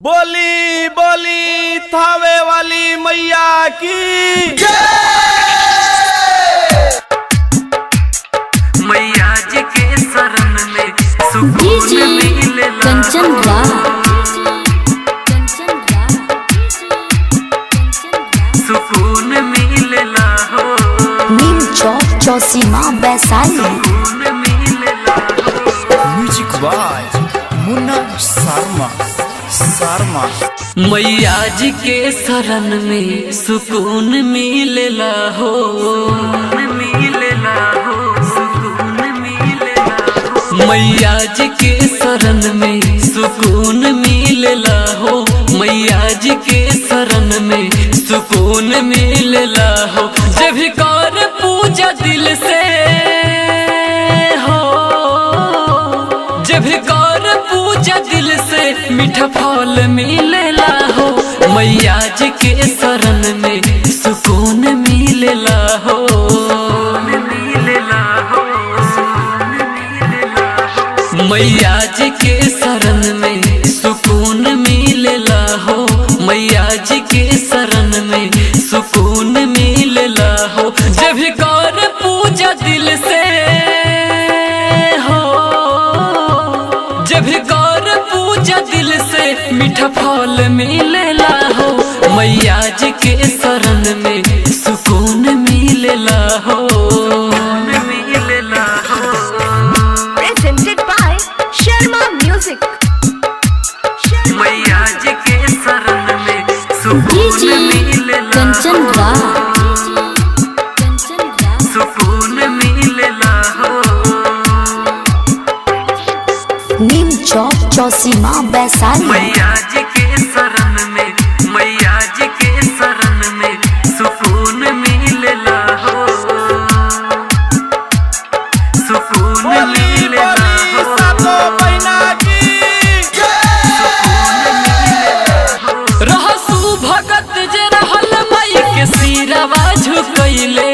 बोली बोली थावे वाली मैया की मैया जी के शरण में सुकून मिलेला। कंचन सुकून मिलेला हो। नीम चौक चौसीमा वैशाली। सुकून मिलेला हो। म्यूजिक बाय मुन्ना शर्मा। मैया जी के शरण में सुकून मिलेला हो। मिलेला हो। सुकून मिलेला हो। मैया जी के शरण में सुकून मिलेला हो। मैया जी के शरण में सुकून मिलेला हो। जब भी कर पूजा दिल से हो, जब भी कर पूजा दिल से मीठा फल मिलेला हो। मैया जी के शरण में सुकून मिलेला हो। मिलेला हो। मैया जी के शरण में सुकून मिलेला हो। मैया जी के शरण में सुकून मिलेला हो। जब भी कर पूजा दिल से हो, जब भी कर पूजा दिल से मीठा फल मिलेला हो। मैया जी के शरण में सुकून मिलेला हो। मिलेला हो। Presented by Sharma Music. मैया जी के शरण में सुकून मिलेला। कंचन सुकून मिलेला हो। नीम चौक चौसीमा वैशाली। मैया जी के शरण में, मैया जी के शरण में सुकून मिलेला हो। सुकून मिलेला हो। रहसु भगत जे रहल माई के सिरवा झुकैले।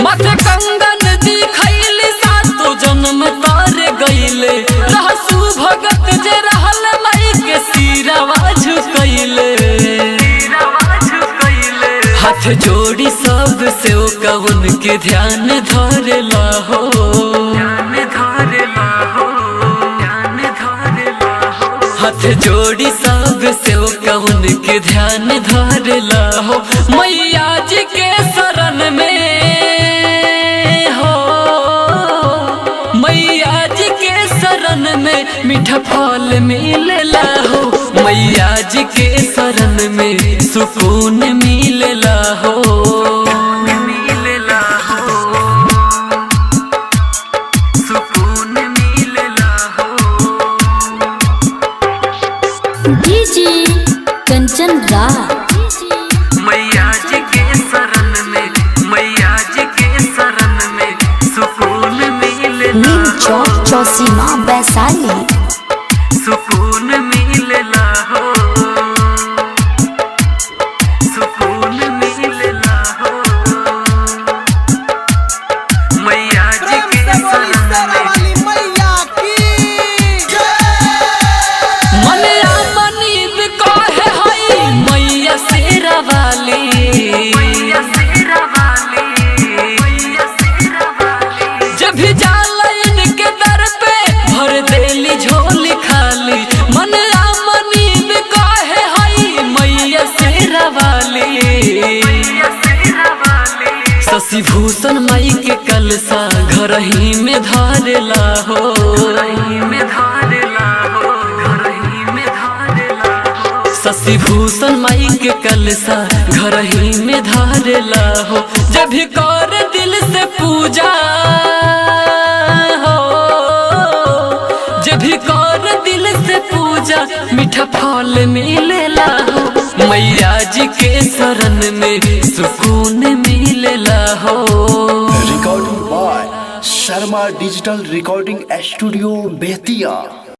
माथे कंगन दिखैली सातो जन्म तार गईले। रहसु भगत जे रहल माई के सिरवा झुकैले। हाथ जोड़ी सब से ओ कवन के ध्यान धरेला हो। हाथ जोड़ी सब से ओ कवन के ध्यान धरेला हो। मैया जी के शरण में हो, मैया जी के शरण में मीठा फल मिलेला हो। मैया जी के शरण में सुकून मिलेला हो। मिलेला हो। सुकून मिलेला हो। डीजे कंचन मैया जी के शरण में, मैया जी के शरण में सुकून मिलेला। नीम चौक चौसीमा वैशाली। सुकून मिलेला हो। सुकून मिलेला हो। मैया जी के शरण में मनिया मनीब कहे हई मैया शेरा वाली। मैया शेरा वाली। मैया शेरा वाली। जब भी जाला इनके दर पे भर देली झोली खाली। मनिया मनीब कहे हई मैया शेरा वाली। मैया शेरा वाली। शशि भूषण माई के कलसा घर ही में धारेला हो। में धारेला हो। शशि भूषण माई के कलसा घर ही में धारेला हो। जब भी कर दिल से पूजा हो, जब भी कर दिल से पूजा मीठा फल मिलेला हो। मैया जी के शरण में सुकून मिलेला हो। Recording by Sharma digital recording studio Bettiah.